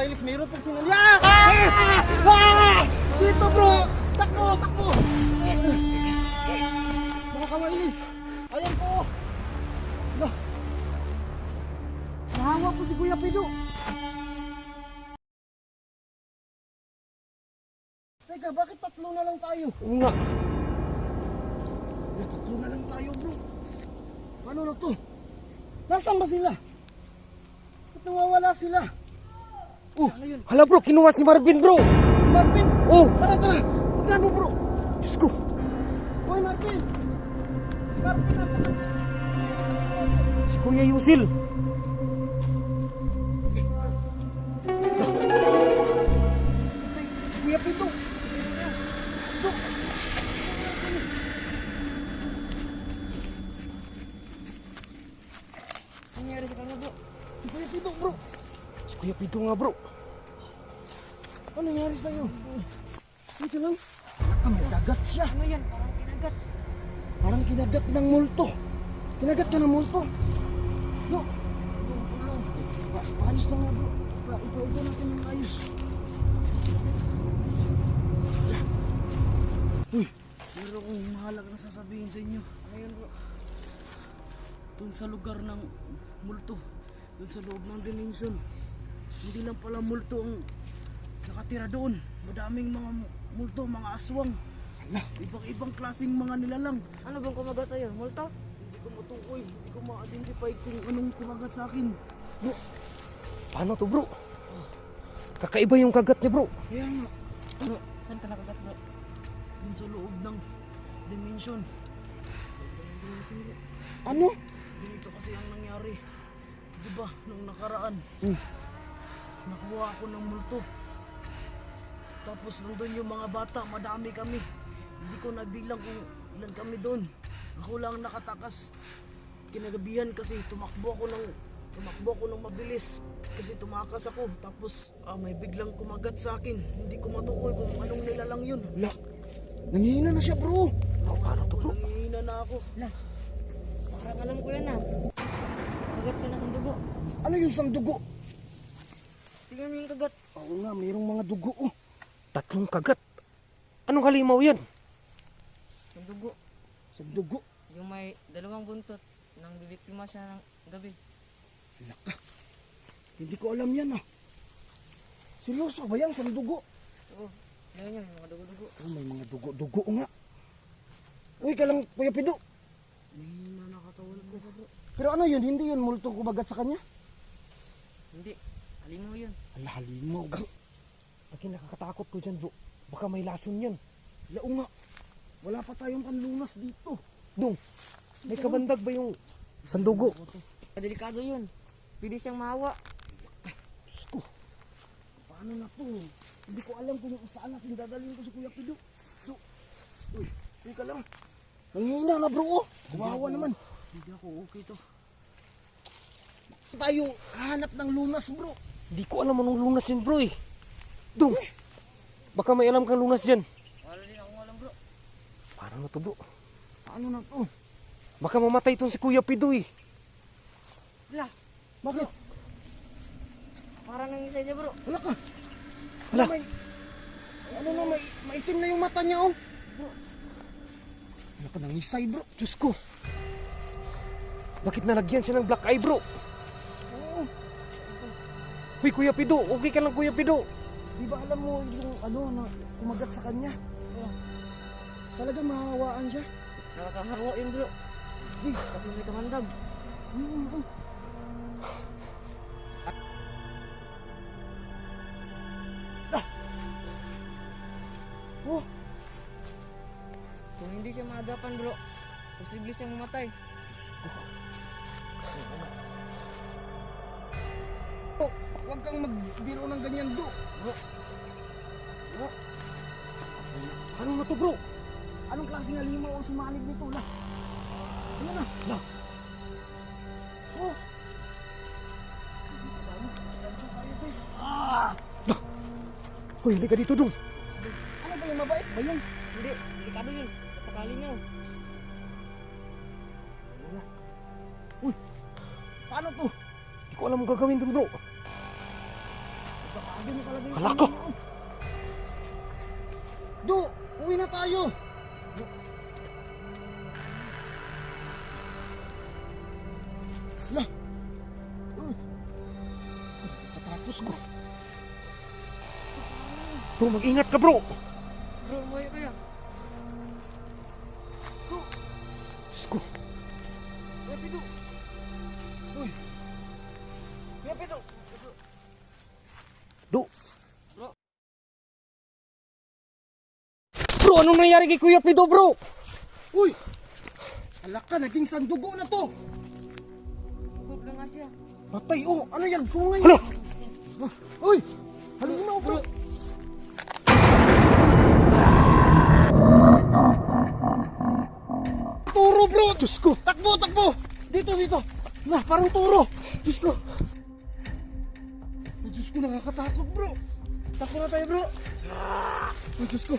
kawailis, mayroon pong sinalya! Ah! Dito bro! Takbo! Takbo! Mga kawailis! Ayan po! Lah! Nahawa po si Kuya Pido! Teka, bakit tatlo na lang tayo? Oo nga. Tatlo na lang tayo bro! Paano na to? Nasaan ba sila? Ba't nawawala sila? Oh! Hala bro, kinuha si Marvin bro. Marvin! Oh, Tara, tara! Magkano bro? Diyos ko. Hoy Marvin! Marvin na pa Si Kuya Yusil. Kuya Pito! Ano nangyari sa kanya, bro? Kuya Pito bro! Si Kuya Pido nga bro. Ano nangyari sa'yo? Dito lang. Ah, may dagat siya. Ano yan? Parang kinagat. Parang kinagat ng multo. Kinagat ka ng multo. No. Tulong. Ayos na nga bro. Ipa natin ng ayos. Uy, meron akong mahalaga na sasabihin sa inyo. Ano yun, bro? Doon sa lugar ng multo, doon sa loob ng dimension, hindi lang pala multo ang nakatira doon. Madaming mga multo, mga aswang. Ibang-ibang klaseng mga nilalang. Ano bang kumagat sa'yo? Multo? Hindi ko matukoy, hindi ko ma-identify kung anong kumagat sa akin. Bro, paano to bro? Kakaiba yung kagat niya bro. Kaya nga, Bro, saan ka nakagat, bro? doon sa loob ng dimension. Ano? Ganito kasi ang nangyari. Di ba, nung nakaraan, nakuha ako ng multo. Tapos nandun yung mga bata, madami kami. Hindi ko nabilang kung ilan kami doon. Ako lang nakatakas. Kinagabihan kasi tumakbo ako ng mabilis. Kasi tumakas ako. Tapos may biglang kumagat sa akin. Hindi ko matukoy kung anong nilalang yun. Lak, nangihina na siya bro. Paano to bro? Nangihina na ako. Parang alam ko yan, ah. Kagat siya na sa dugo. Ano yung sandugo? Tingnan mo yung kagat. Oo nga, mayroong mga dugo oh. Tatlong kagat. Anong halimaw yan? Yung dugo. Sandugo. Yung may dalawang buntot nang bibiktima siya ng gabi. Laka. Hindi ko alam yan ah. Seryoso ba yan, sandugo? Oo. Yan yun, yung mga dugo-dugo. Oh, may mga dugo-dugo nga. Uy, ka lang, Kuya Pido. Nahihina na katawan ko. Pero ano yun, hindi yun multong kumagat sa kanya? Hindi. Halimaw yun. Ala, halimaw. Ang kinakakatakot ko dyan bro. Baka may lason yan. Lao nga. Wala pa tayong panlunas dito. Dong, may kabandag ba yung sandugo? Delikado yun. Pwede siyang mahawa. Diyos ko. Paano na to? Hindi ko alam kung saan natin dadalhin ko si Kuya Pido. So, uy, ka lang. Nanghihina na bro oh. Kawawa naman. Hindi ako okay to. Tayo hanap ng lunas bro. Di ko alam anong lunas yun bro eh. Dong, baka may alam kang lunas dyan. Wala din akong alam, bro. Paano na to bro? Paano na to? Baka mamatay itong si Kuya Pido eh. Wala. Bakit? Parang nangisay siya, bro. Wala ka. Wala. May, ano na, maitim na yung mata niya oh. Wala ka nang isay bro. Diyos ko. Bakit nalagyan siya ng black eye bro? Oo. Uy Kuya Pido, okay ka lang Kuya Pido. Di ba alam mo yung ano na kumagat sa kanya? Oo. Talagang mahawaan siya. Nakakahawa yun, bro. Kasi may kamandag. Mm. Oh, Kung hindi siya maagapan, bro, posible siyang mamatay. oh, huwag kang magbiro ng ganyan do. Bro. Bro. Ano na to bro? Anong klaseng halimaw ang sumanib nito? La. Ano na? La. Oh. Ah! Uy, halika dito dong. Ano ba yung mabait ba yun? Hindi. Delikado yun. Napakali niyo. Uy, paano to? Hindi ko alam ang gagawin dun bro. Baka Doon nakalagay yung Hala ko. Do, uwi na tayo. Lah. Patapos ko. Bro, mag-ingat ka bro. Bro, umuwi ka na. Diyos ko. Kuya Pido. Uy. Kuya Pido. Do. Bro, anong nangyari kay Kuya Pido bro? Uy. Alak ka, naging sandugo na to. Huwag lang nga siya. Patay, oh. Ano yan? Sungay. Hala. Uy. Halinaw bro. Turo bro. Diyos ko. Takbo, takbo. Dito, dito. Na, parang turo. Diyos ko. Ay, Diyos ko, nakakatakot bro. Takbo na tayo, bro. Ay, Diyos ko.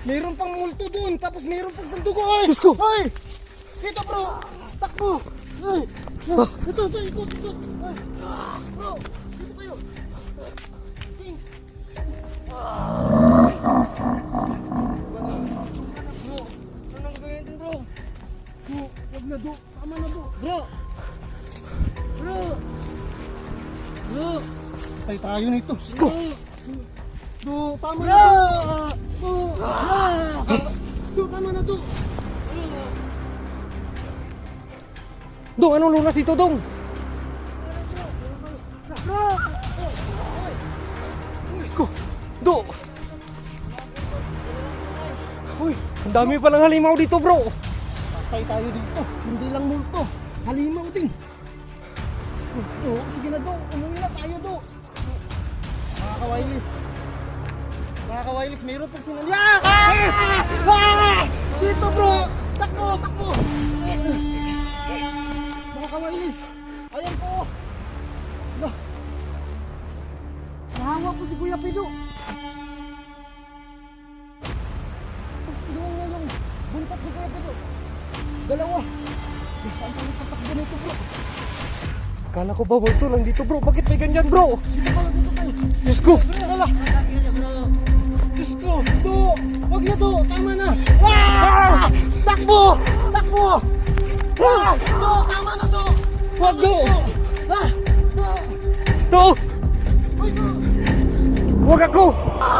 Mayroon pang multo doon, tapos mayroon pang sandugo. Ay! Diyos ko. Ay! Dito bro! Takbo! Ay! Ito, ikot, ikot. Ay! Bro! Dito kayo. King! Bro, ano nang gawin natin, bro? Do, wag na do. Tama na do. Bro! Bro! Bro! Patay tayo nito. Diyos ko. Do, tama Bro! na do. Do, tama na do. Dong, anong lunas ito dong? Diyos ko. Do. Uy, ang dami palang halimaw dito bro. Patay tayo dito. Hindi lang multo. Halimaw din. Do, sige na do. Umuwi na tayo do. Mga kawailis. Mga kawailis, mayroon pang sinalya. Dito bro. Takbo, takbo. Mga kawailis. Ayan po. Lo. Nahawa po si Kuya Pido. Yung buntot ni Kuya Pido. Dalawa. Saan tayo tatakbo nito bro? Kala ko ba multo lang dito bro. Bakit may ganyan bro? Dito pala dito tayo. Diyos ko. Hala. Diyos ko. Do. Wag na do. Tama na. Ah! Takbo. Takbo. Ah! Do. Tama na do. Wag do. Ah! Do. Do. Uy do. Wag ako.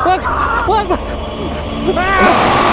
Wag. Wag. Ah!